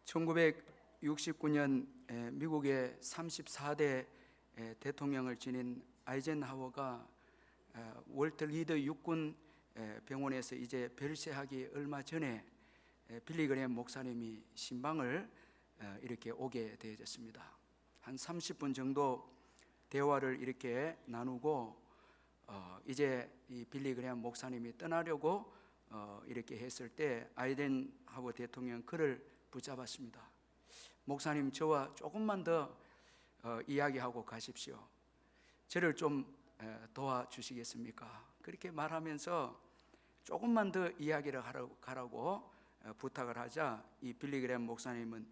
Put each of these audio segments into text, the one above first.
1969년 미국의 34대 대통령을 지닌 아이젠하워가 월터 리드 육군 병원에서 이제 별세하기 얼마 전에 빌리 그레이엄 목사님이 신방을 이렇게 오게 되어졌습니다. 한 30분 정도 대화를 이렇게 나누고 이제 이 빌리 그레이엄 목사님이 떠나려고 이렇게 했을 때 아이젠하워 대통령 그를 붙잡았습니다. 목사님, 저와 조금만 더 이야기하고 가십시오. 저를 좀 도와주시겠습니까? 그렇게 말하면서 조금만 더 이야기를 가라고 부탁을 하자 이 빌리 그레이엄 목사님은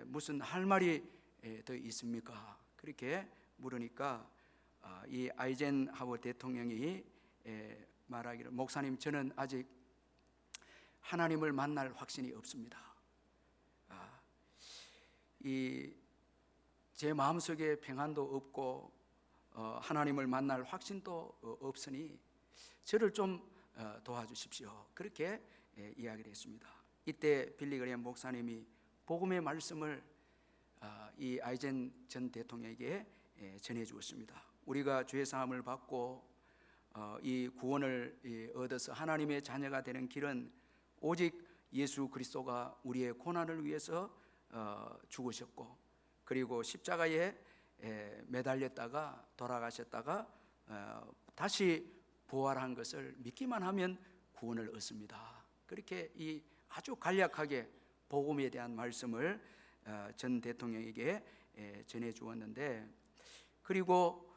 무슨 할 말이 더 있습니까? 그렇게 물으니까 이 아이젠하워 대통령이 말하기를, 목사님, 저는 아직 하나님을 만날 확신이 없습니다. 제 마음속에 평안도 없고 하나님을 만날 확신도 없으니 저를 좀 도와주십시오. 그렇게 이야기를 했습니다. 이때 빌리 그레이엄 목사님이 복음의 말씀을 이 아이젠 전 대통령에게 전해 주었습니다. 우리가 죄 사함을 받고 이 구원을 얻어서 하나님의 자녀가 되는 길은 오직 예수 그리스도가 우리의 고난을 위해서 죽으셨고, 그리고 십자가에 매달렸다가 돌아가셨다가 다시 부활한 것을 믿기만 하면 구원을 얻습니다. 그렇게 이 아주 간략하게 복음에 대한 말씀을 전 대통령에게 전해 주었는데, 그리고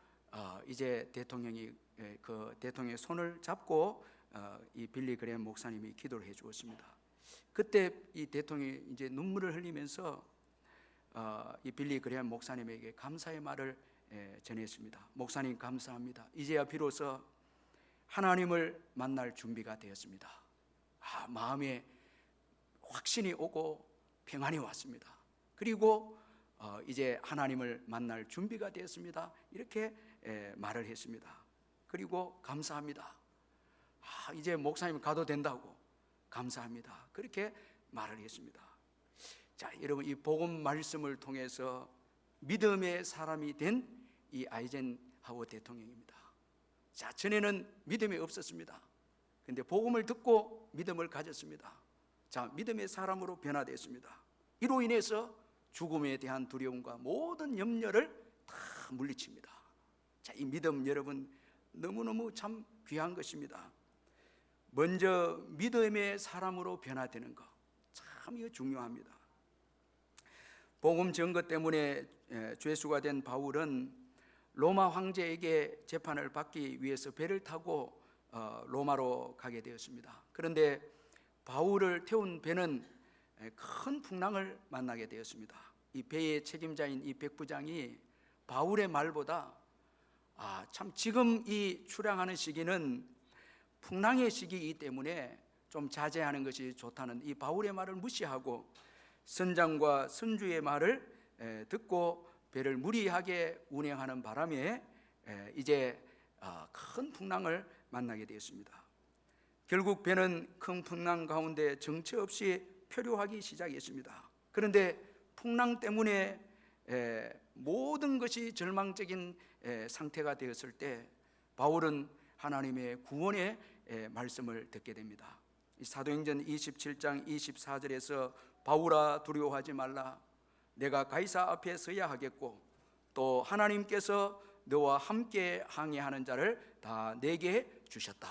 이제 대통령이 그 대통령의 손을 잡고 이 빌리 그레이엄 목사님이 기도를 해 주었습니다. 그때 이 대통령이 이제 눈물을 흘리면서 이 빌리 그레이엄 목사님에게 감사의 말을 전했습니다. 목사님, 감사합니다. 이제야 비로소 하나님을 만날 준비가 되었습니다. 마음에 확신이 오고 평안이 왔습니다. 그리고 이제 하나님을 만날 준비가 되었습니다. 이렇게 말을 했습니다. 그리고 감사합니다. 이제 목사님 가도 된다고, 감사합니다. 그렇게 말을 했습니다. 자, 여러분, 이 복음 말씀을 통해서 믿음의 사람이 된 이 아이젠하워 대통령입니다. 자, 전에는 믿음이 없었습니다. 근데 복음을 듣고 믿음을 가졌습니다. 자, 믿음의 사람으로 변화되었습니다. 이로 인해서 죽음에 대한 두려움과 모든 염려를 다 물리칩니다. 자, 이 믿음, 여러분, 너무너무 참 귀한 것입니다. 먼저 믿음의 사람으로 변화되는 것, 참 이거 중요합니다. 복음 증거 때문에 죄수가 된 바울은 로마 황제에게 재판을 받기 위해서 배를 타고 로마로 가게 되었습니다. 그런데 바울을 태운 배는 큰 풍랑을 만나게 되었습니다. 이 배의 책임자인 이 백부장이 바울의 말보다 참 지금 이 출항하는 시기는 풍랑의 시기이기 때문에 좀 자제하는 것이 좋다는 이 바울의 말을 무시하고 선장과 선주의 말을 듣고 배를 무리하게 운행하는 바람에 이제 큰 풍랑을 만나게 되었습니다. 결국 배는 큰 풍랑 가운데 정체 없이 표류하기 시작했습니다. 그런데 풍랑 때문에 모든 것이 절망적인 상태가 되었을 때 바울은 하나님의 구원의 말씀을 듣게 됩니다. 사도행전 27장 24절에서 바울아, 두려워하지 말라. 내가 가이사 앞에 서야 하겠고 또 하나님께서 너와 함께 항해하는 자를 다 내게 주셨다.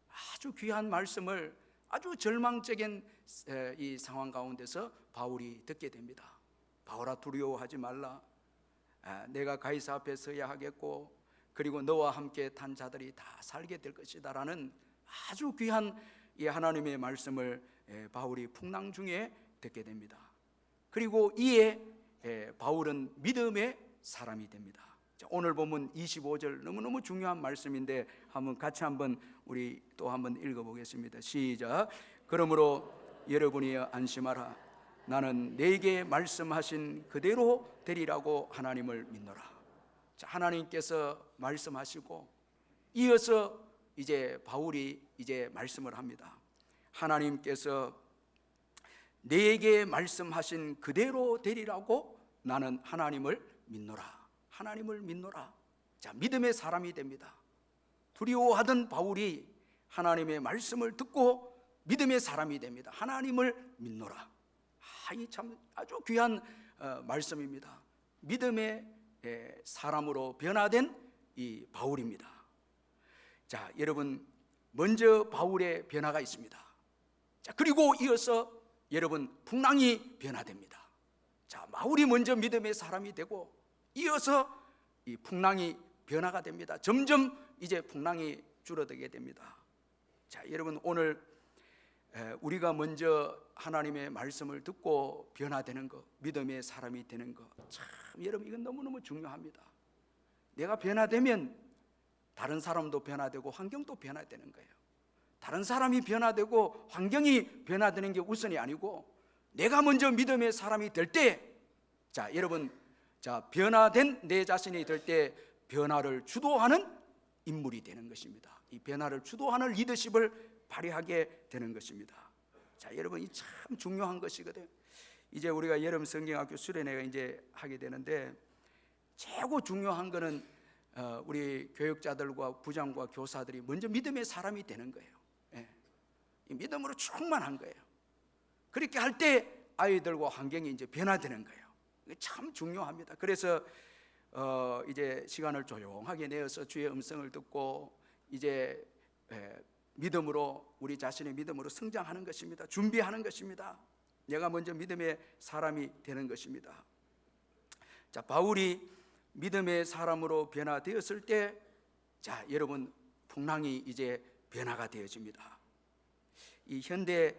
아주 귀한 말씀을 아주 절망적인 이 상황 가운데서 바울이 듣게 됩니다. 바울아, 두려워하지 말라. 내가 가이사 앞에 서야 하겠고 그리고 너와 함께 탄 자들이 다 살게 될 것이다 라는 아주 귀한 이 하나님의 말씀을 바울이 풍랑 중에 듣게 됩니다. 그리고 이에 바울은 믿음의 사람이 됩니다. 오늘 본문 25절 너무너무 중요한 말씀인데 같이 우리 또 한번 읽어보겠습니다. 시작. 그러므로 여러분이 안심하라. 나는 내게 말씀하신 그대로 되리라고 하나님을 믿노라. 자, 하나님께서 말씀하시고 이어서 이제 바울이 이제 말씀을 합니다. 하나님께서 내게 말씀하신 그대로 되리라고 나는 하나님을 믿노라. 하나님을 믿노라. 자, 믿음의 사람이 됩니다. 두려워하던 바울이 하나님의 말씀을 듣고 믿음의 사람이 됩니다. 하나님을 믿노라. 이 참 아주 귀한 말씀입니다. 믿음의 사람으로 변화된 이 바울입니다. 자, 여러분, 먼저 바울의 변화가 있습니다. 자, 그리고 이어서 여러분, 풍랑이 변화됩니다. 자, 바울이 먼저 믿음의 사람이 되고 이어서 이 풍랑이 변화가 됩니다. 점점 이제 풍랑이 줄어들게 됩니다. 자, 여러분, 오늘 우리가 먼저 하나님의 말씀을 듣고 변화되는 것, 믿음의 사람이 되는 것, 참 여러분, 이건 너무너무 중요합니다. 내가 변화되면 다른 사람도 변화되고 환경도 변화되는 거예요. 다른 사람이 변화되고 환경이 변화되는 게 우선이 아니고 내가 먼저 믿음의 사람이 될 때, 자, 여러분, 자, 변화된 내 자신이 될 때 변화를 주도하는 인물이 되는 것입니다. 이 변화를 주도하는 리더십을 발휘하게 되는 것입니다. 자, 여러분, 이 참 중요한 것이거든요. 이제 우리가 여름 성경학교 수련회가 이제 하게 되는데 최고 중요한 거는 우리 교육자들과 부장과 교사들이 먼저 믿음의 사람이 되는 거예요. 예. 이 믿음으로 충만한 거예요. 그렇게 할 때 아이들과 환경이 이제 변화되는 거예요. 이게 참 중요합니다. 그래서 이제 시간을 조용하게 내어서 주의 음성을 듣고 이제 믿음으로, 우리 자신의 믿음으로 성장하는 것입니다. 준비하는 것입니다. 내가 먼저 믿음의 사람이 되는 것입니다. 자, 바울이 믿음의 사람으로 변화되었을 때, 자, 여러분, 풍랑이 이제 변화가 되어집니다. 이 현대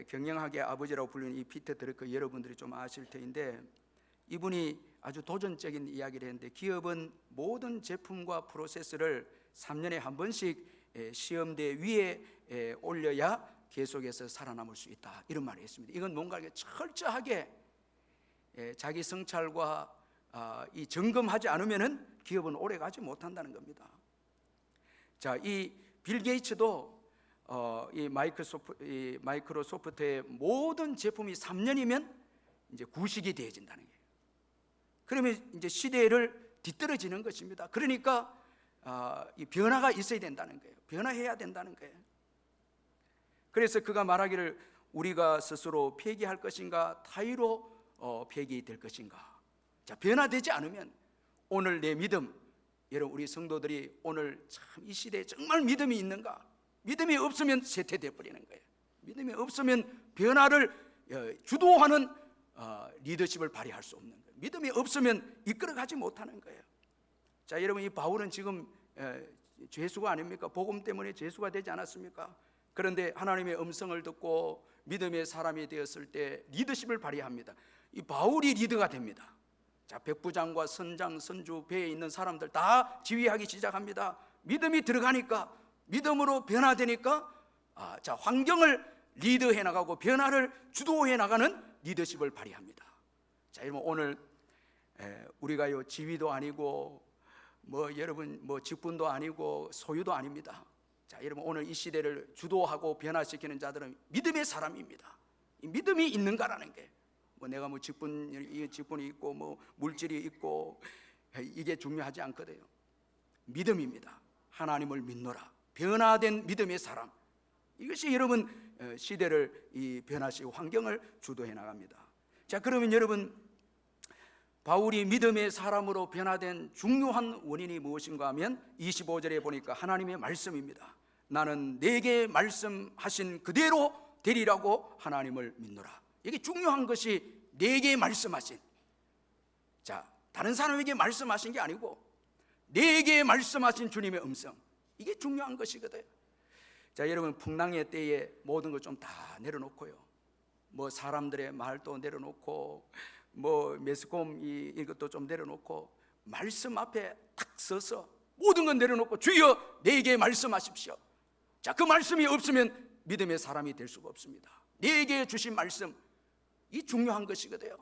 경영학의 아버지라고 불리는 이 피터 드러커, 여러분들이 좀 아실 텐데, 이분이 아주 도전적인 이야기를 했는데, 기업은 모든 제품과 프로세스를 3년에 한 번씩 시험대 위에 올려야 계속해서 살아남을 수 있다, 이런 말을 했습니다. 이건 뭔가 철저하게 자기 성찰과 이 점검하지 않으면은 기업은 오래 가지 못한다는 겁니다. 자, 이 빌 게이츠도 이 마이크로소프트의 모든 제품이 3년이면 이제 구식이 되어진다는 거예요. 그러면 이제 시대를 뒤떨어지는 것입니다. 그러니까 이 변화가 있어야 된다는 거예요. 변화해야 된다는 거예요. 그래서 그가 말하기를 우리가 스스로 폐기할 것인가 타의로 폐기될 것인가. 자, 변화되지 않으면 오늘 내 믿음, 여러분, 우리 성도들이 오늘 참 이 시대에 정말 믿음이 있는가? 믿음이 없으면 쇠퇴되어 버리는 거예요. 믿음이 없으면 변화를 주도하는 리더십을 발휘할 수 없는 거예요. 믿음이 없으면 이끌어가지 못하는 거예요. 자, 여러분, 이 바울은 지금 죄수가 아닙니까? 복음 때문에 죄수가 되지 않았습니까? 그런데 하나님의 음성을 듣고 믿음의 사람이 되었을 때 리더십을 발휘합니다. 이 바울이 리더가 됩니다. 자, 백부장과 선장, 선주, 배에 있는 사람들 다 지휘하기 시작합니다. 믿음이 들어가니까, 믿음으로 변화되니까, 자, 환경을 리드해 나가고 변화를 주도해 나가는 리더십을 발휘합니다. 자, 여러분, 오늘 우리가요, 지위도 아니고 여러분 직분도 아니고 소유도 아닙니다. 자, 여러분, 오늘 이 시대를 주도하고 변화시키는 자들은 믿음의 사람입니다. 이 믿음이 있는가라는 게, 내가 직분이 있고 물질이 있고 이게 중요하지 않거든요. 믿음입니다. 하나님을 믿노라. 변화된 믿음의 사람, 이것이 여러분 시대를 변화시키고 환경을 주도해 나갑니다. 자, 그러면 여러분, 바울이 믿음의 사람으로 변화된 중요한 원인이 무엇인가 하면 25절에 보니까 하나님의 말씀입니다. 나는 내게 말씀하신 그대로 되리라고 하나님을 믿노라. 이게 중요한 것이 내게 말씀하신, 자, 다른 사람에게 말씀하신 게 아니고 내게 말씀하신 주님의 음성, 이게 중요한 것이거든요. 자, 여러분, 풍랑의 때에 모든 걸 좀 다 내려놓고요, 사람들의 말도 내려놓고 매스컴 이것도 좀 내려놓고 말씀 앞에 탁 서서 모든 건 내려놓고 주여 내게 말씀하십시오. 자, 그 말씀이 없으면 믿음의 사람이 될 수가 없습니다. 내게 주신 말씀, 이 중요한 것이거든요.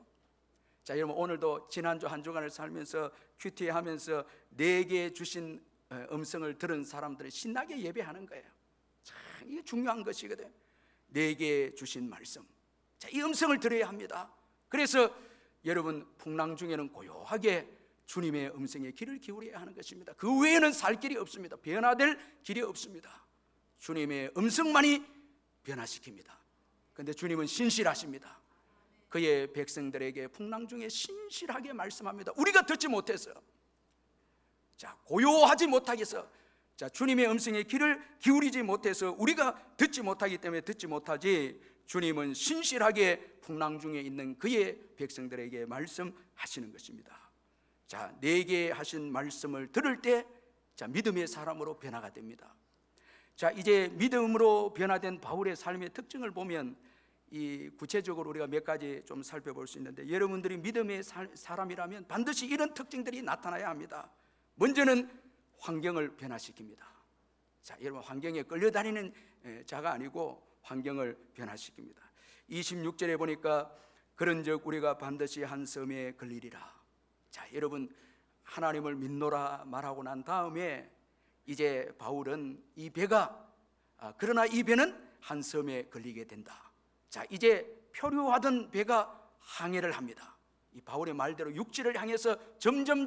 자, 여러분, 오늘도 지난주 한 주간을 살면서 큐티 하면서 내게 주신 음성을 들은 사람들은 신나게 예배하는 거예요. 참, 이게 중요한 것이거든요. 내게 주신 말씀, 자, 이 음성을 들어야 합니다. 그래서 여러분, 풍랑 중에는 고요하게 주님의 음성에 귀를 기울여야 하는 것입니다. 그 외에는 살 길이 없습니다. 변화될 길이 없습니다. 주님의 음성만이 변화시킵니다. 그런데 주님은 신실하십니다. 그의 백성들에게 풍랑 중에 신실하게 말씀합니다. 우리가 듣지 못해서, 자, 고요하지 못하게 해서, 자, 주님의 음성에 귀를 기울이지 못해서 우리가 듣지 못하기 때문에 듣지 못하지, 주님은 신실하게 풍랑 중에 있는 그의 백성들에게 말씀하시는 것입니다. 자, 내게 하신 말씀을 들을 때, 자, 믿음의 사람으로 변화가 됩니다. 자, 이제 믿음으로 변화된 바울의 삶의 특징을 보면 이 구체적으로 우리가 몇 가지 좀 살펴볼 수 있는데, 여러분들이 믿음의 사람이라면 반드시 이런 특징들이 나타나야 합니다. 먼저는 환경을 변화시킵니다. 자, 여러분, 환경에 끌려다니는 자가 아니고 환경을 변화시킵니다. 26절에 보니까 그런즉 우리가 반드시 한 섬에 걸리리라. 자, 여러분, 하나님을 믿노라 말하고 난 다음에 이제 바울은 이 배가 그러나 이 배는 한 섬에 걸리게 된다. 자, 이제 표류하던 배가 항해를 합니다. 이 바울의 말대로 육지를 향해서 점점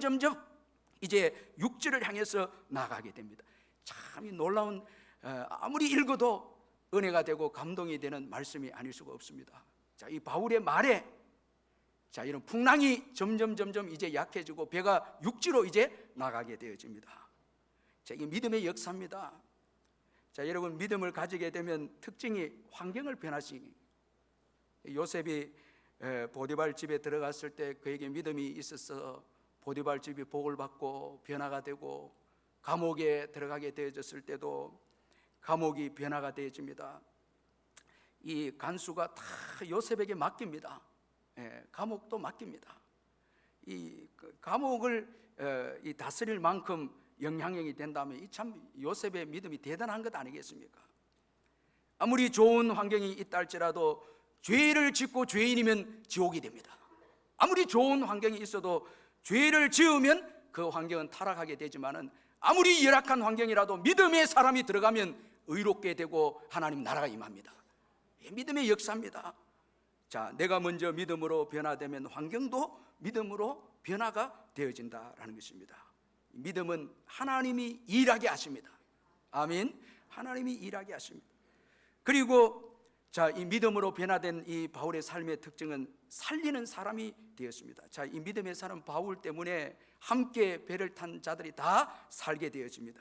이제 육지를 향해서 나가게 됩니다. 참 이 놀라운, 아무리 읽어도 은혜가 되고 감동이 되는 말씀이 아닐 수가 없습니다. 자, 이 바울의 말에, 자, 이런 풍랑이 점점 이제 약해지고 배가 육지로 이제 나가게 되어집니다. 자, 이게 믿음의 역사입니다. 자, 여러분, 믿음을 가지게 되면 특징이 환경을 변화시키기. 요셉이 보디발 집에 들어갔을 때 그에게 믿음이 있어서 보디발 집이 복을 받고 변화가 되고, 감옥에 들어가게 되어졌을 때도 감옥이 변화가 되어집니다. 이 간수가 다 요셉에게 맡깁니다. 감옥도 맡깁니다. 이 감옥을 이 다스릴 만큼 영향력이 된다면 이 참 요셉의 믿음이 대단한 것 아니겠습니까? 아무리 좋은 환경이 있다 할지라도 죄를 짓고 죄인이면 지옥이 됩니다. 아무리 좋은 환경이 있어도 죄를 지으면 그 환경은 타락하게 되지만은, 아무리 열악한 환경이라도 믿음의 사람이 들어가면 의롭게 되고 하나님 나라가 임합니다. 믿음의 역사입니다. 자, 내가 먼저 믿음으로 변화되면 환경도 믿음으로 변화가 되어진다라는 것입니다. 믿음은 하나님이 일하게 하십니다. 아멘. 하나님이 일하게 하십니다. 그리고 자, 이 믿음으로 변화된 이 바울의 삶의 특징은 살리는 사람이 되었습니다. 자, 이 믿음의 사람 바울 때문에 함께 배를 탄 자들이 다 살게 되어집니다.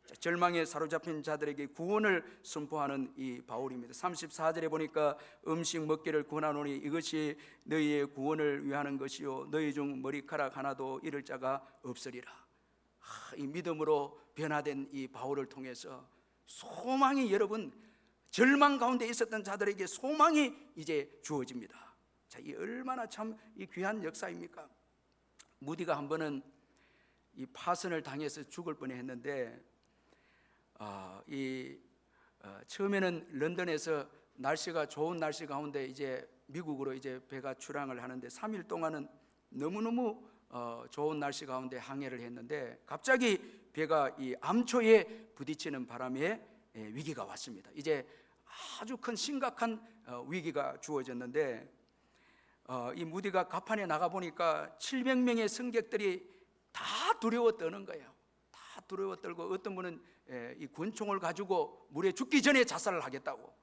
자, 절망에 사로잡힌 자들에게 구원을 선포하는 이 바울입니다. 34절에 보니까 음식 먹기를 권하노니 이것이 너희의 구원을 위하는 것이요 너희 중 머리카락 하나도 잃을 자가 없으리라. 이 믿음으로 변화된 이 바울을 통해서 소망이, 여러분, 절망 가운데 있었던 자들에게 소망이 이제 주어집니다. 자, 이 얼마나 참 이 귀한 역사입니까? 무디가 한 번은 이 파선을 당해서 죽을 뻔했는데, 처음에는 런던에서 날씨가 좋은 날씨 가운데 이제 미국으로 이제 배가 출항을 하는데 3일 동안은 너무너무 좋은 날씨 가운데 항해를 했는데, 갑자기 배가 이 암초에 부딪히는 바람에 위기가 왔습니다. 이제 아주 큰 심각한 위기가 주어졌는데, 이 무디가 갑판에 나가 보니까 700명의 승객들이 다 두려워 떠는 거예요. 다 두려워 떨고, 어떤 분은 이 권총을 가지고 물에 죽기 전에 자살을 하겠다고,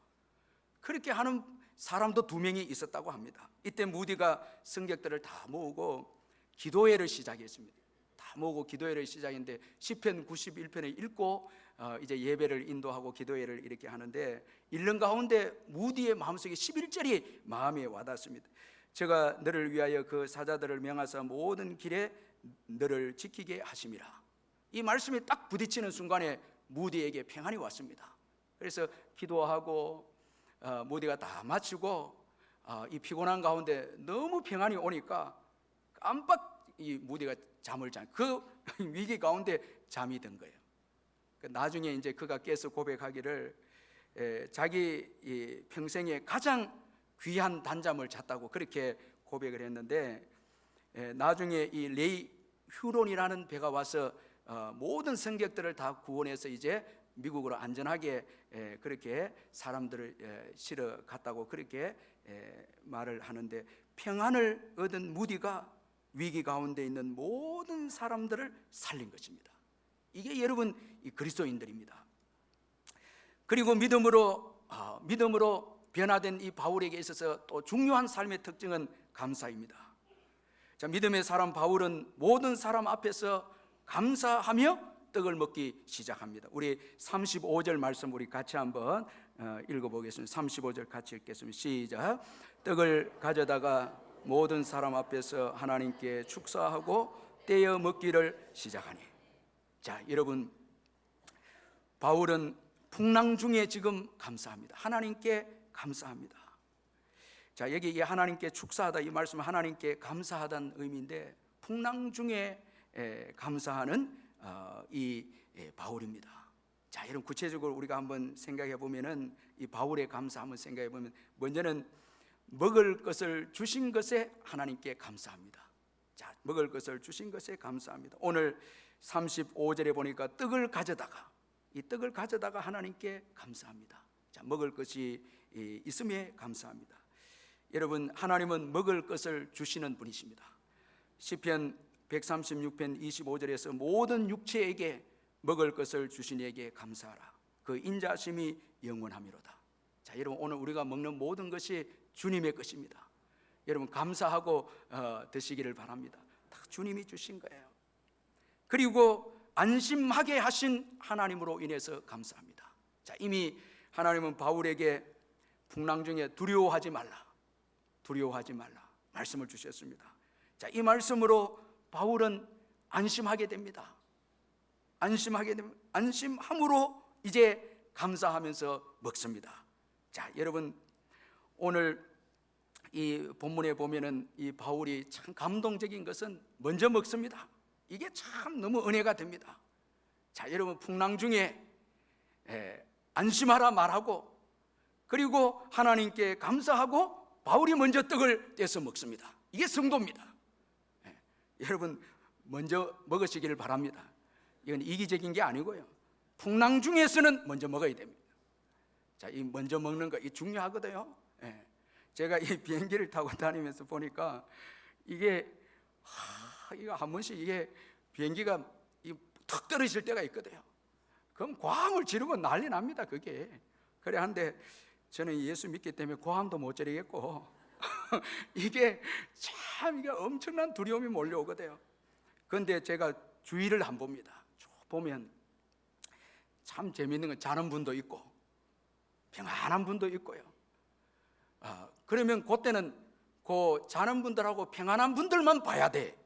그렇게 하는 사람도 2명이 있었다고 합니다. 이때 무디가 승객들을 다 모으고 기도회를 시작했습니다. 다 모으고 기도회를 시작했는데 시편 91편을 읽고 이제 예배를 인도하고 기도회를 이렇게 하는데, 읽는 가운데 무디의 마음속에 11절이 마음에 와닿습니다. 제가 너를 위하여 그 사자들을 명하사 모든 길에 너를 지키게 하심이라. 이 말씀이 딱 부딪히는 순간에 무디에게 평안이 왔습니다. 그래서 기도하고 무디가 다 마치고 이 피곤한 가운데 너무 평안이 오니까 깜빡 이 무디가 잠을 잔, 그 위기 가운데 잠이 든 거예요. 나중에 이제 그가 깨서 고백하기를 자기 이 평생에 가장 귀한 단잠을 잤다고 그렇게 고백을 했는데, 나중에 이 레이 휴론이라는 배가 와서 모든 승객들을 다 구원해서 이제 미국으로 안전하게 그렇게 사람들을 실어 갔다고 그렇게 말을 하는데, 평안을 얻은 무디가 위기 가운데 있는 모든 사람들을 살린 것입니다. 이게 여러분 이 그리스도인들입니다. 그리고 믿음으로 변화된 이 바울에게 있어서 또 중요한 삶의 특징은 감사입니다. 자, 믿음의 사람 바울은 모든 사람 앞에서 감사하며 떡을 먹기 시작합니다. 우리 35절 말씀 우리 같이 한번 읽어보겠습니다. 35절 같이 읽겠습니다. 시작. 떡을 가져다가 모든 사람 앞에서 하나님께 축사하고 떼어 먹기를 시작하니. 자, 여러분, 바울은 풍랑 중에 지금 감사합니다. 하나님께 감사합니다. 자, 여기 이 하나님께 축사하다, 이 말씀은 하나님께 감사하다는 의미인데, 풍랑 중에 감사하는 이 바울입니다. 자, 여러분, 구체적으로 우리가 한번 생각해 보면은 이 바울의 감사 한번 생각해 보면, 먼저는 먹을 것을 주신 것에 하나님께 감사합니다. 자, 먹을 것을 주신 것에 감사합니다. 오늘 35절에 보니까 떡을 가져다가, 이 떡을 가져다가 하나님께 감사합니다. 자, 먹을 것이 있음에 감사합니다. 여러분, 하나님은 먹을 것을 주시는 분이십니다. 시편 136편 25절에서 모든 육체에게 먹을 것을 주신 이에게 감사하라. 그 인자심이 영원하미로다. 자, 여러분, 오늘 우리가 먹는 모든 것이 주님의 것입니다. 여러분, 감사하고 드시기를 바랍니다. 다 주님이 주신 거예요. 그리고 안심하게 하신 하나님으로 인해서 감사합니다. 자, 이미 하나님은 바울에게 풍랑 중에 두려워하지 말라 말씀을 주셨습니다. 자, 이 말씀으로 바울은 안심하게 됩니다. 안심함으로 이제 감사하면서 먹습니다. 자, 여러분, 오늘 이 본문에 보면은 이 바울이 참 감동적인 것은 먼저 먹습니다. 이게 참 너무 은혜가 됩니다. 자, 여러분, 풍랑 중에 안심하라 말하고, 그리고 하나님께 감사하고 바울이 먼저 떡을 떼서 먹습니다. 이게 성도입니다. 여러분, 먼저 먹으시기를 바랍니다. 이건 이기적인 게 아니고요, 풍랑 중에서는 먼저 먹어야 됩니다. 자, 이 먼저 먹는 거 이 중요하거든요. 제가 이 비행기를 타고 다니면서 보니까 이게 이거 한 번씩 이게 비행기가 턱 떨어질 때가 있거든요. 그럼 고함을 지르고 난리 납니다. 그게 그래 한데, 저는 예수 믿기 때문에 고함도 못 지르겠고 이게 참 이게 엄청난 두려움이 몰려오거든요. 그런데 제가 주위를 안 봅니다. 보면 참 재미있는 건 자는 분도 있고 평안한 분도 있고요. 그러면 그때는 그 자는 분들하고 평안한 분들만 봐야 돼.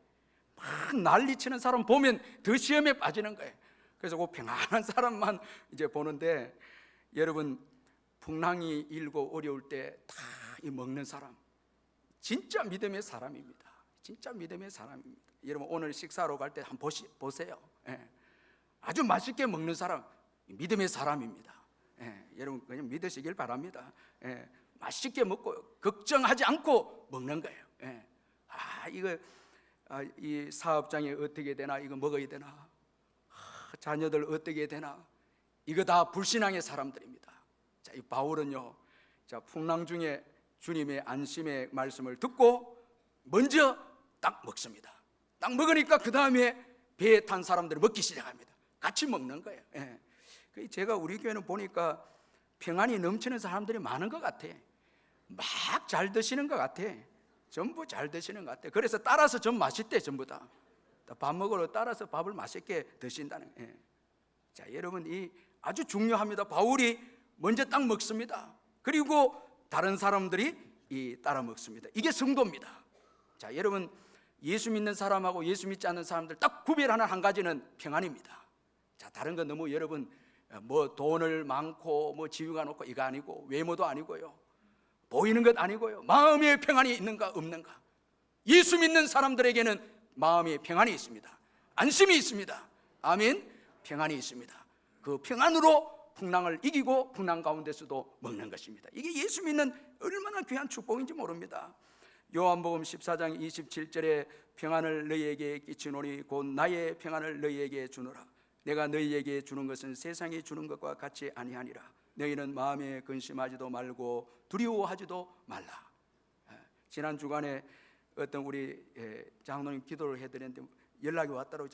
막 난리치는 사람 보면 더 시험에 빠지는 거예요. 그래서 그 평안한 사람만 이제 보는데, 여러분, 풍랑이 일고 어려울 때 다 이 먹는 사람, 진짜 믿음의 사람입니다. 진짜 믿음의 사람입니다. 여러분, 오늘 식사로 갈 때 한번 보세요. 아주 맛있게 먹는 사람, 믿음의 사람입니다. 여러분, 그냥 믿으시길 바랍니다. 맛있게 먹고 걱정하지 않고 먹는 거예요. 이 사업장이 어떻게 되나, 이거 먹어야 되나, 자녀들 어떻게 되나, 이거 다 불신앙의 사람들입니다. 자, 이 바울은요, 자, 풍랑 중에 주님의 안심의 말씀을 듣고 먼저 딱 먹습니다. 딱 먹으니까 그 다음에 배에 탄 사람들이 먹기 시작합니다. 같이 먹는 거예요. 제가 우리 교회는 보니까 평안이 넘치는 사람들이 많은 것 같아. 막 잘 드시는 것 같아. 전부 잘 드시는 것 같아. 그래서 따라서 좀 맛있대. 전부 다 밥 먹으러 따라서 밥을 맛있게 드신다는. 자, 여러분, 이 아주 중요합니다. 바울이 먼저 딱 먹습니다. 그리고 다른 사람들이 따라 먹습니다. 이게 성도입니다. 자, 여러분, 예수 믿는 사람하고 예수 믿지 않는 사람들 딱 구별하는 한 가지는 평안입니다. 자, 다른 건 너무 여러분 뭐 돈을 많고 뭐 지위가 높고 이거 아니고, 외모도 아니고요, 보이는 것 아니고요, 마음의 평안이 있는가 없는가. 예수 믿는 사람들에게는 마음의 평안이 있습니다. 안심이 있습니다. 아멘. 평안이 있습니다. 그 평안으로 풍랑을 이기고 풍랑 가운데서도 먹는 것입니다. 이게 예수 믿는 얼마나 귀한 축복인지 모릅니다. 요한복음 14장 27절에 평안을 너희에게 끼치노니 곧 나의 평안을 너희에게 주노라. 내가 너희에게 주는 것은 세상이 주는 것과 같이 아니하니라. 너희는 마음에 근심하지도 말고 두려워하지도 말라. 지난 주간에 어떤 우리 장로님 기도를 해드렸는데 연락이 왔다고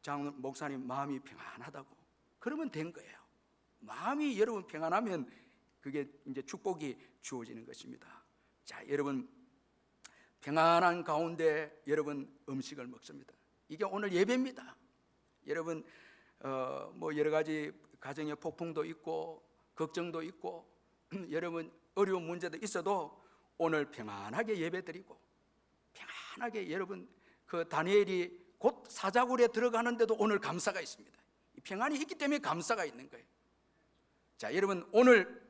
장로 목사님 마음이 평안하다고. 그러면 된 거예요. 마음이 여러분 평안하면 그게 이제 축복이 주어지는 것입니다. 자, 여러분 평안한 가운데 여러분 음식을 먹습니다. 이게 오늘 예배입니다. 여러분 뭐 여러 가지 가정의 폭풍도 있고 걱정도 있고 여러분 어려운 문제도 있어도 오늘 평안하게 예배드리고 평안하게 여러분 그 다니엘이 곧 사자굴에 들어가는데도 오늘 감사가 있습니다. 평안이 있기 때문에 감사가 있는 거예요. 자, 여러분 오늘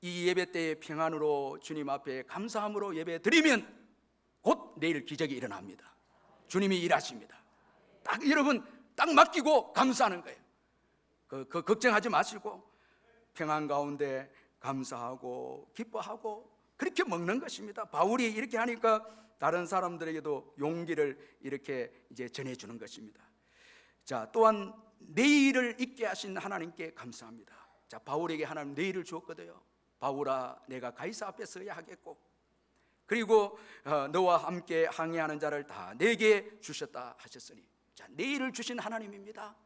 이 예배 때에 평안으로 주님 앞에 감사함으로 예배 드리면 곧 내일 기적이 일어납니다. 주님이 일하십니다. 딱 여러분 딱 맡기고 감사하는 거예요. 그 걱정하지 마시고 평안 가운데 감사하고 기뻐하고 그렇게 먹는 것입니다. 바울이 이렇게 하니까 다른 사람들에게도 용기를 이렇게 이제 전해주는 것입니다. 자, 또한 내일을 있게 하신 하나님께 감사합니다. 자, 바울에게 하나님 내일을 주었거든요. 바울아, 내가 가이사 앞에 서야 하겠고, 그리고 너와 함께 항해하는 자를 다 내게 주셨다 하셨으니, 자, 내일을 주신 하나님입니다.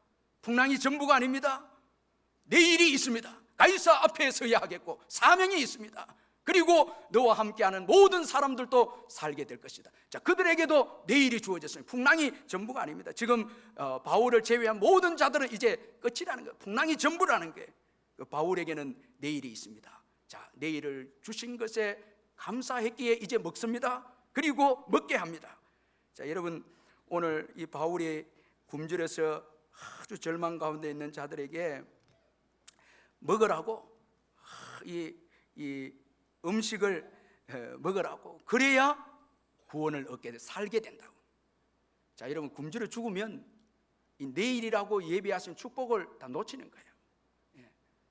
풍랑이 전부가 아닙니다. 내일이 있습니다. 가이사 앞에 서야 하겠고 사명이 있습니다. 그리고 너와 함께하는 모든 사람들도 살게 될 것이다. 자, 그들에게도 내일이 주어졌습니다. 풍랑이 전부가 아닙니다. 지금 바울을 제외한 모든 자들은 이제 끝이라는 거예요. 풍랑이 전부라는 거예요. 바울에게는 내일이 있습니다. 자, 내일을 주신 것에 감사했기에 이제 먹습니다. 그리고 먹게 합니다. 자, 여러분 오늘 이 바울이 굶주려서 아주 절망 가운데 있는 자들에게 먹으라고 이 음식을 먹으라고, 그래야 구원을 얻게 돼 살게 된다고. 자, 여러분 굶주려 죽으면 이 내일이라고 예비하신 축복을 다 놓치는 거예요.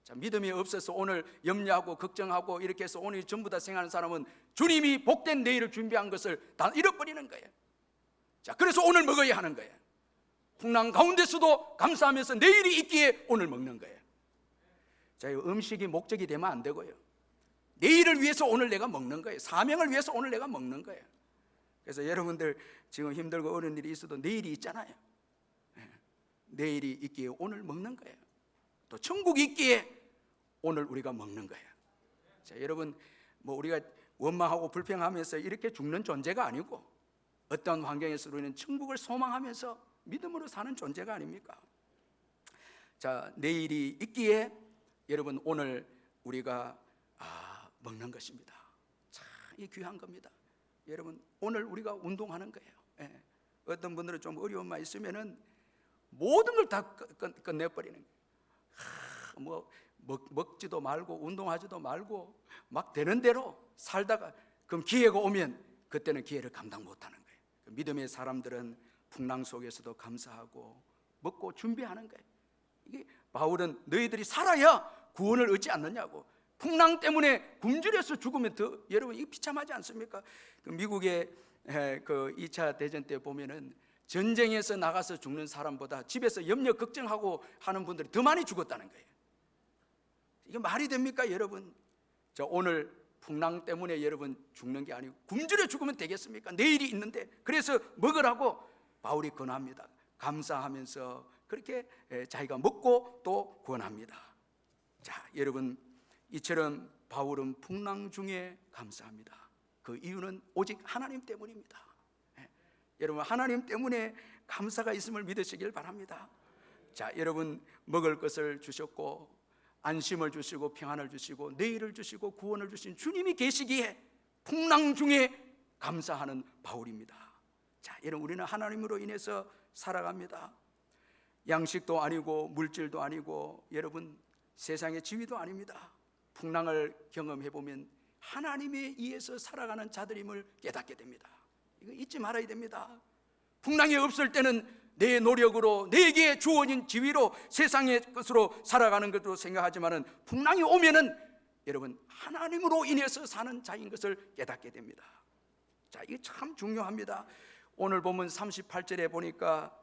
자, 믿음이 없어서 오늘 염려하고 걱정하고 이렇게 해서 오늘 전부 다 생각하는 사람은 주님이 복된 내일을 준비한 것을 다 잃어버리는 거예요. 자, 그래서 오늘 먹어야 하는 거예요. 풍랑 가운데서도 감사하면서 내일이 있기에 오늘 먹는 거예요. 자, 음식이 목적이 되면 안 되고요. 내일을 위해서 오늘 내가 먹는 거예요. 사명을 위해서 오늘 내가 먹는 거예요. 그래서 여러분들 지금 힘들고 어려운 일이 있어도 내일이 있잖아요. 내일이 있기에 오늘 먹는 거예요. 또 천국이 있기에 오늘 우리가 먹는 거예요. 자, 여러분 뭐 우리가 원망하고 불평하면서 이렇게 죽는 존재가 아니고 어떤 환경에서 우리는 천국을 소망하면서 믿음으로 사는 존재가 아닙니까? 자, 내일이 있기에 여러분 오늘 우리가 먹는 것입니다. 참 이 귀한 겁니다. 여러분 오늘 우리가 운동하는 거예요. 어떤 분들은 좀 어려움만 있으면은 모든 걸 다 끝내버리는 거예요. 뭐 먹지도 말고 운동하지도 말고 막 되는 대로 살다가 그럼 기회가 오면 그때는 기회를 감당 못하는 거예요. 믿음의 사람들은 풍랑 속에서도 감사하고 먹고 준비하는 거예요. 이게 바울은 너희들이 살아야 구원을 얻지 않느냐고. 풍랑 때문에 굶주려서 죽으면 더 여러분 이거 비참하지 않습니까? 미국의 그 2차 대전 때 보면은 전쟁에서 나가서 죽는 사람보다 집에서 염려 걱정하고 하는 분들이 더 많이 죽었다는 거예요. 이게 말이 됩니까, 여러분? 자, 오늘 풍랑 때문에 여러분 죽는 게 아니고 굶주려 죽으면 되겠습니까? 내일이 있는데. 그래서 먹으라고 바울이 권합니다. 감사하면서 그렇게 자기가 먹고 또 권합니다. 자, 여러분 이처럼 바울은 풍랑 중에 감사합니다. 그 이유는 오직 하나님 때문입니다. 여러분 하나님 때문에 감사가 있음을 믿으시길 바랍니다. 자, 여러분 먹을 것을 주셨고 안심을 주시고 평안을 주시고 내일을 주시고 구원을 주신 주님이 계시기에 풍랑 중에 감사하는 바울입니다. 자, 여러분 우리는 하나님으로 인해서 살아갑니다. 양식도 아니고 물질도 아니고 여러분 세상의 지위도 아닙니다. 풍랑을 경험해 보면 하나님에 의해서 살아가는 자들임을 깨닫게 됩니다. 이거 잊지 말아야 됩니다. 풍랑이 없을 때는 내 노력으로 내게 주어진 지위로 세상의 것으로 살아가는 것으로 생각하지만은 풍랑이 오면은 여러분 하나님으로 인해서 사는 자인 것을 깨닫게 됩니다. 자, 이게 참 중요합니다. 오늘 보면 38절에 보니까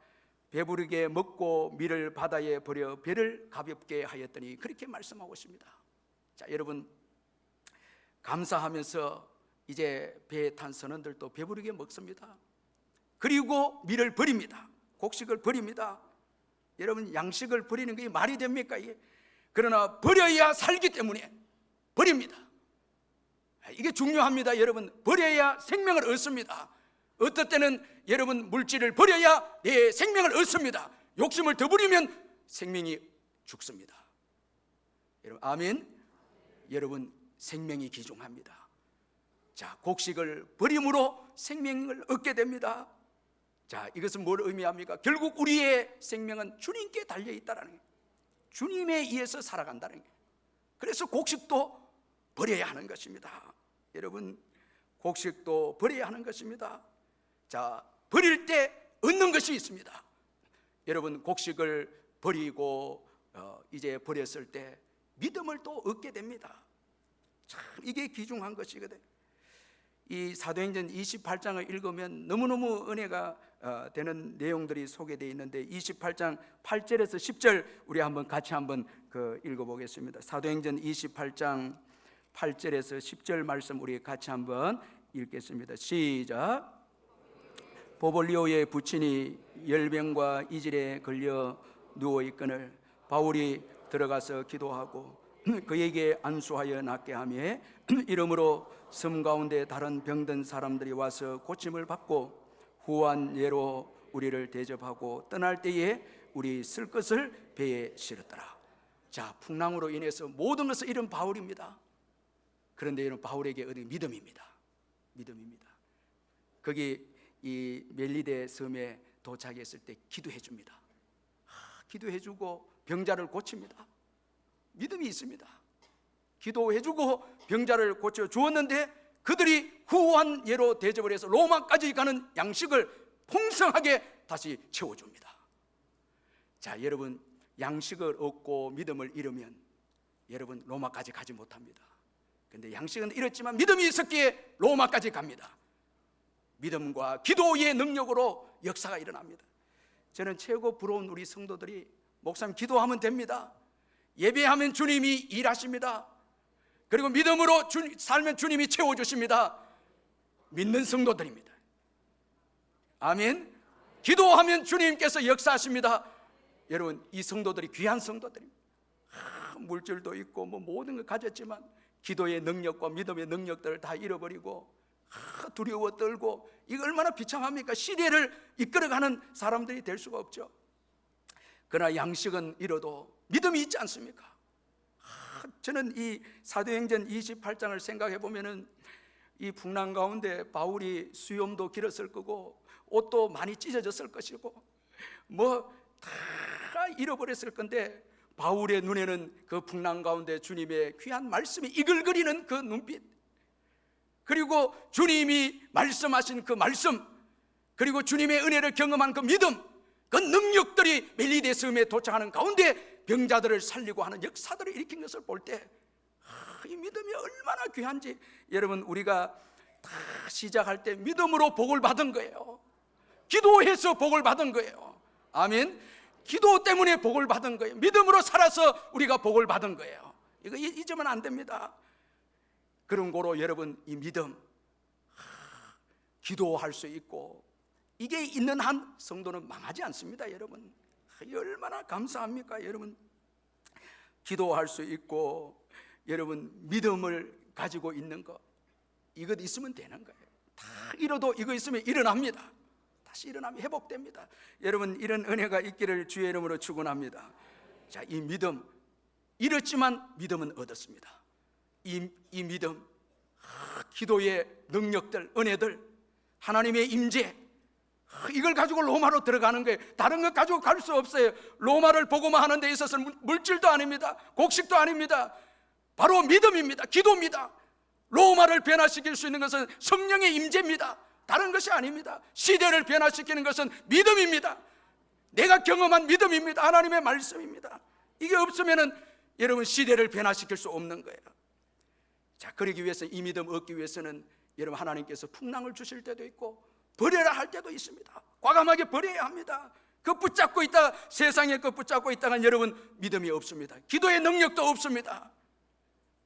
배부르게 먹고 밀을 바다에 버려 배를 가볍게 하였더니 그렇게 말씀하고 있습니다. 자, 여러분 감사하면서 이제 배에 탄 선원들도 배부르게 먹습니다. 그리고 밀을 버립니다. 곡식을 버립니다. 여러분, 양식을 버리는 게 말이 됩니까? 이게? 그러나 버려야 살기 때문에 버립니다. 이게 중요합니다. 여러분, 버려야 생명을 얻습니다. 어떨 때는 여러분, 물질을 버려야 내 생명을 얻습니다. 욕심을 더 부리면 생명이 죽습니다. 여러분, 아멘. 여러분, 생명이 귀중합니다. 자, 곡식을 버림으로 생명을 얻게 됩니다. 자, 이것은 뭘 의미합니까? 결국 우리의 생명은 주님께 달려 있다라는 거예요. 주님에 의해서 살아간다는 거예요. 그래서 곡식도 버려야 하는 것입니다. 여러분, 곡식도 버려야 하는 것입니다. 자, 버릴 때 얻는 것이 있습니다. 여러분, 곡식을 버리고 이제 버렸을 때 믿음을 또 얻게 됩니다. 참 이게 귀중한 것이거든요. 이 사도행전 28장을 읽으면 너무너무 은혜가 되는 내용들이 소개되어 있는데 28장 8절에서 10절 우리 같이 한번 읽어보겠습니다. 사도행전 28장 8절에서 10절 말씀 우리 같이 한번 읽겠습니다. 시작. 보볼리오의 부친이 열병과 이질에 걸려 누워있거늘 바울이 들어가서 기도하고 그에게 안수하여 낫게 하며 이러므로 섬 가운데 다른 병든 사람들이 와서 고침을 받고 후한 예로 우리를 대접하고 떠날 때에 우리 쓸 것을 배에 실었더라. 자, 풍랑으로 인해서 모든 것을 잃은 바울입니다. 그런데 이런 바울에게 얻은 믿음입니다. 믿음입니다. 거기 이 멜리데 섬에 도착했을 때 기도해 줍니다. 기도해 주고 병자를 고칩니다. 믿음이 있습니다. 기도해 주고 병자를 고쳐 주었는데 그들이 후한 예로 대접을 해서 로마까지 가는 양식을 풍성하게 다시 채워줍니다. 자, 여러분, 양식을 얻고 믿음을 잃으면 여러분 로마까지 가지 못합니다. 근데 양식은 잃었지만 믿음이 있었기에 로마까지 갑니다. 믿음과 기도의 능력으로 역사가 일어납니다. 저는 최고 부러운 우리 성도들이 목사님 기도하면 됩니다. 예배하면 주님이 일하십니다. 그리고 믿음으로 살면 주님이 채워주십니다. 믿는 성도들입니다. 아멘. 기도하면 주님께서 역사하십니다. 여러분, 이 성도들이 귀한 성도들입니다. 물질도 있고 모든 걸 가졌지만 기도의 능력과 믿음의 능력들을 다 잃어버리고 두려워 떨고, 이거 얼마나 비참합니까? 시대를 이끌어가는 사람들이 될 수가 없죠. 그러나 양식은 잃어도 믿음이 있지 않습니까? 저는 이 사도행전 28장을 생각해 보면은 이 풍랑 가운데 바울이 수염도 길었을 거고 옷도 많이 찢어졌을 것이고 다 잃어버렸을 건데 바울의 눈에는 그 풍랑 가운데 주님의 귀한 말씀이 이글거리는 그 눈빛, 그리고 주님이 말씀하신 그 말씀, 그리고 주님의 은혜를 경험한 그 믿음, 그 능력들이 멜리데 섬에 도착하는 가운데 병자들을 살리고 하는 역사들을 일으킨 것을 볼 때 이 믿음이 얼마나 귀한지. 여러분, 우리가 다 시작할 때 믿음으로 복을 받은 거예요. 기도해서 복을 받은 거예요. 아멘. 기도 때문에 복을 받은 거예요. 믿음으로 살아서 우리가 복을 받은 거예요. 이거 잊으면 안 됩니다. 그런 거로 여러분, 이 믿음, 기도할 수 있고 이게 있는 한 성도는 망하지 않습니다. 여러분, 얼마나 감사합니까? 여러분, 기도할 수 있고 여러분 믿음을 가지고 있는 거, 이것 있으면 되는 거예요. 다 잃어도 이거 있으면 일어납니다. 다시 일어나면 회복됩니다. 여러분, 이런 은혜가 있기를 주의 이름으로 축원합니다. 자, 이 믿음, 잃었지만 믿음은 얻었습니다. 이 믿음, 기도의 능력들, 은혜들, 하나님의 임재, 이걸 가지고 로마로 들어가는 거예요. 다른 것 가지고 갈 수 없어요. 로마를 복음화 하는 데 있어서는 물질도 아닙니다. 곡식도 아닙니다. 바로 믿음입니다. 기도입니다. 로마를 변화시킬 수 있는 것은 성령의 임재입니다. 다른 것이 아닙니다. 시대를 변화시키는 것은 믿음입니다. 내가 경험한 믿음입니다. 하나님의 말씀입니다. 이게 없으면은 여러분 시대를 변화시킬 수 없는 거예요. 자, 그러기 위해서, 이 믿음 얻기 위해서는 여러분 하나님께서 풍랑을 주실 때도 있고 버려라 할 때도 있습니다. 과감하게 버려야 합니다. 그 붙잡고 있다, 세상에 그 붙잡고 있다간 여러분 믿음이 없습니다. 기도의 능력도 없습니다.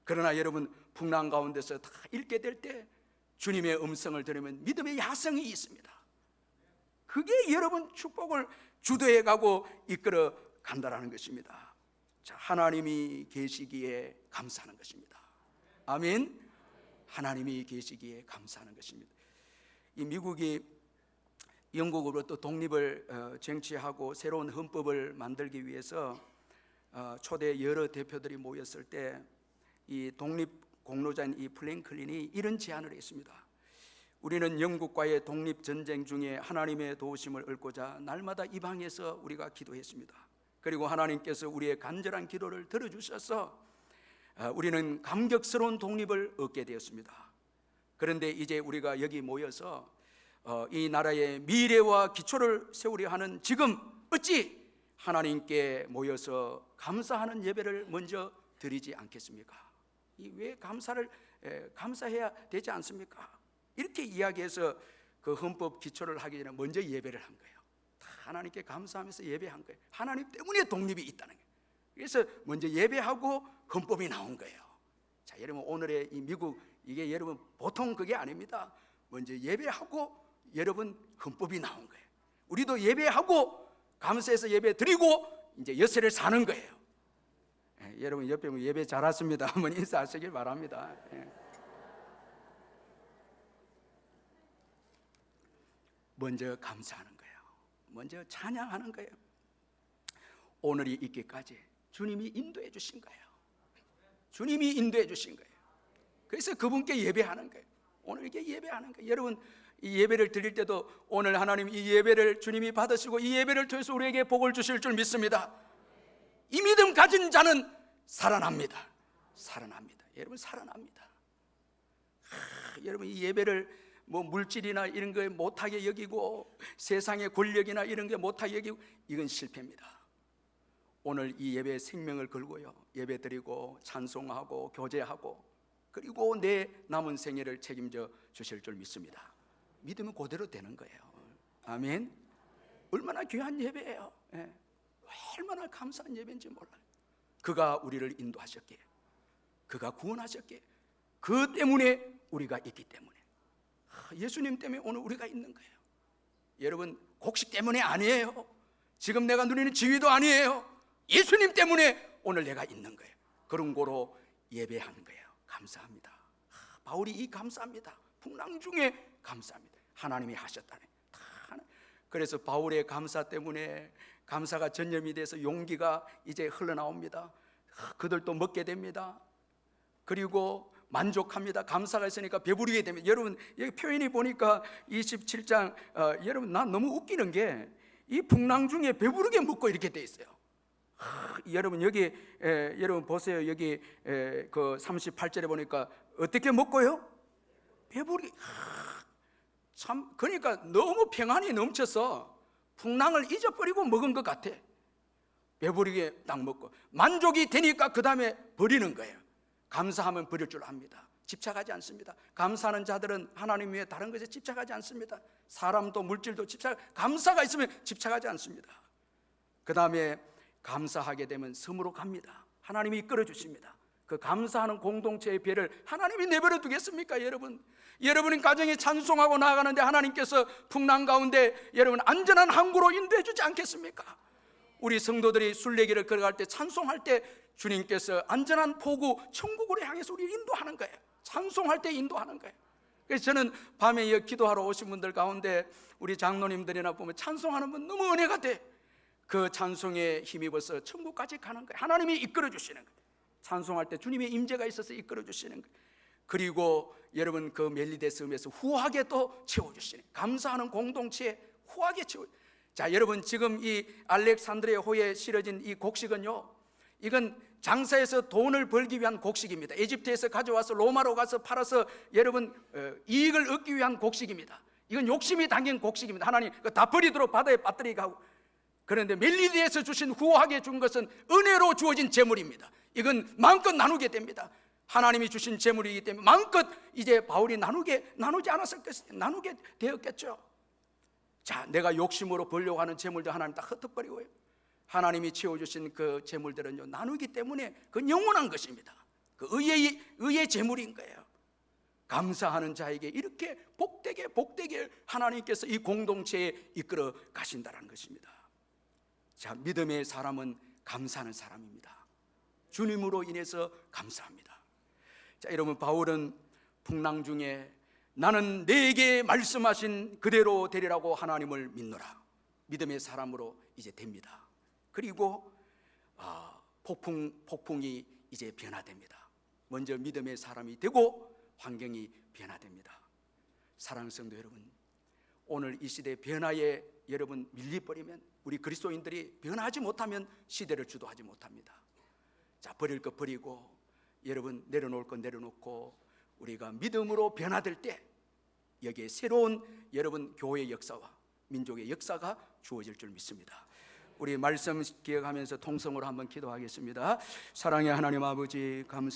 그러나 여러분 풍랑 가운데서 다 잃게 될 때 주님의 음성을 들으면 믿음의 야성이 있습니다. 그게 여러분 축복을 주도해 가고 이끌어 간다라는 것입니다. 자, 하나님이 계시기에 감사하는 것입니다. 아멘. 하나님이 계시기에 감사하는 것입니다. 이 미국이 영국으로부터 독립을 쟁취하고 새로운 헌법을 만들기 위해서 초대 여러 대표들이 모였을 때 이 독립 공로자인 이 플랭클린이 이런 제안을 했습니다. 우리는 영국과의 독립 전쟁 중에 하나님의 도우심을 얻고자 날마다 이 방에서 우리가 기도했습니다. 그리고 하나님께서 우리의 간절한 기도를 들어주셔서 우리는 감격스러운 독립을 얻게 되었습니다. 그런데 이제 우리가 여기 모여서 이 나라의 미래와 기초를 세우려 하는 지금 어찌 하나님께 모여서 감사하는 예배를 먼저 드리지 않겠습니까? 왜 감사해야 되지 않습니까? 이렇게 이야기해서 그 헌법 기초를 하기 전에 먼저 예배를 한 거예요. 다 하나님께 감사하면서 예배한 거예요. 하나님 때문에 독립이 있다는 거예요. 그래서 먼저 예배하고 헌법이 나온 거예요. 자, 여러분 오늘의 이 미국 이게 여러분 보통 그게 아닙니다. 먼저 예배하고 여러분 헌법이 나온 거예요. 우리도 예배하고 감사해서 예배 드리고 이제 여세를 사는 거예요. 여러분 옆에 예배 잘하십니다. 한번 인사하시길 바랍니다. 먼저 감사하는 거예요. 먼저 찬양하는 거예요. 오늘이 있기까지 주님이 인도해 주신 거예요. 주님이 인도해 주신 거예요. 그래서 그분께 예배하는 거예요. 오늘 이렇게 예배하는 거예요. 여러분 이 예배를 드릴 때도 오늘 하나님 이 예배를 주님이 받으시고 이 예배를 통해서 우리에게 복을 주실 줄 믿습니다. 이 믿음 가진 자는 살아납니다. 살아납니다. 여러분 살아납니다. 여러분 이 예배를 뭐 물질이나 이런 거에 못하게 여기고 세상의 권력이나 이런 게 못하게 여기고 이건 실패입니다. 오늘 이 예배에 생명을 걸고요 예배 드리고 찬송하고 교제하고 그리고 내 남은 생애를 책임져 주실 줄 믿습니다. 믿으면 그대로 되는 거예요. 아멘. 얼마나 귀한 예배예요. 얼마나 감사한 예배인지 몰라요. 그가 우리를 인도하셨기에 그가 구원하셨기에 그 때문에 우리가 있기 때문에 예수님 때문에 오늘 우리가 있는 거예요. 여러분 곡식 때문에 아니에요. 지금 내가 누리는 지위도 아니에요. 예수님 때문에 오늘 내가 있는 거예요. 그런 거로 예배하는 거예요. 감사합니다. 바울이 이 감사합니다. 풍랑 중에 감사합니다. 하나님이 하셨다네. 그래서 바울의 감사 때문에 감사가 전염이 돼서 용기가 이제 흘러나옵니다. 그들도 먹게 됩니다. 그리고 만족합니다. 감사가 있으니까 배부르게 됩니다. 여러분 여기 표현이 보니까 27장 여러분 난 너무 웃기는 게 이 풍랑 중에 배부르게 먹고 이렇게 돼 있어요. 여러분 여기 여러분 보세요. 여기 그 38절에 보니까 어떻게 먹고요? 배부르게. 참 그러니까 너무 평안이 넘쳐서 풍랑을 잊어버리고 먹은 것 같아. 배부르게 딱 먹고 만족이 되니까 그 다음에 버리는 거예요. 감사하면 버릴 줄 압니다. 집착하지 않습니다. 감사하는 자들은 하나님 외에 다른 것에 집착하지 않습니다. 사람도 물질도 감사가 있으면 집착하지 않습니다. 그 다음에 감사하게 되면 섬으로 갑니다. 하나님이 이끌어 주십니다. 그 감사하는 공동체의 배를 하나님이 내버려 두겠습니까? 여러분이 가정에 찬송하고 나아가는데 하나님께서 풍랑 가운데 여러분 안전한 항구로 인도해 주지 않겠습니까? 우리 성도들이 순례길을 걸어갈 때 찬송할 때 주님께서 안전한 포구 천국으로 향해서 우리를 인도하는 거예요. 찬송할 때 인도하는 거예요. 그래서 저는 밤에 기도하러 오신 분들 가운데 우리 장로님들이나 보면 찬송하는 분 너무 은혜가 돼. 그 찬송에 힘입어서 천국까지 가는 거예요. 하나님이 이끌어 주시는 거예요. 찬송할 때 주님의 임재가 있어서 이끌어 주시는 거예요. 그리고 여러분 그 멜리데 섬에서 후하게 또 채워주시는 감사하는 공동체에 후하게 채워. 자 여러분 지금 이 알렉산드리아 호에 실어진 이 곡식은요 이건 장사해서 돈을 벌기 위한 곡식입니다. 에집트에서 가져와서 로마로 가서 팔아서 여러분 이익을 얻기 위한 곡식입니다. 이건 욕심이 담긴 곡식입니다. 하나님 다 버리도록 바다에 빠뜨리게 하고. 그런데 멜리데에서 주신 후하게 준 것은 은혜로 주어진 재물입니다. 이건 마음껏 나누게 됩니다. 하나님이 주신 재물이기 때문에 마음껏 이제 바울이 나누지 않았을겠어요. 나누게 되었겠죠. 자, 내가 욕심으로 벌려고 하는 재물들 하나님 다 흩어버리고요. 하나님이 채워주신 그 재물들은요 나누기 때문에 그건 영원한 것입니다. 그 의의 재물인 거예요. 감사하는 자에게 이렇게 복되게 하나님께서 이 공동체에 이끌어 가신다는 것입니다. 자, 믿음의 사람은 감사하는 사람입니다. 주님으로 인해서 감사합니다. 자, 여러분, 바울은 풍랑 중에 나는 내게 말씀하신 그대로 되리라고 하나님을 믿노라. 믿음의 사람으로 이제 됩니다. 그리고 폭풍이 이제 변화됩니다. 먼저 믿음의 사람이 되고 환경이 변화됩니다. 사랑하는 성도 여러분, 오늘 이 시대 변화에 여러분 밀려버리면, 우리 그리스도인들이 변화하지 못하면 시대를 주도하지 못합니다. 자, 버릴 것 버리고 여러분 내려놓을 것 내려놓고 우리가 믿음으로 변화될 때 여기에 새로운 여러분 교회의 역사와 민족의 역사가 주어질 줄 믿습니다. 우리 말씀 기억하면서 통성으로 한번 기도하겠습니다. 사랑의 하나님 아버지, 감사합니다.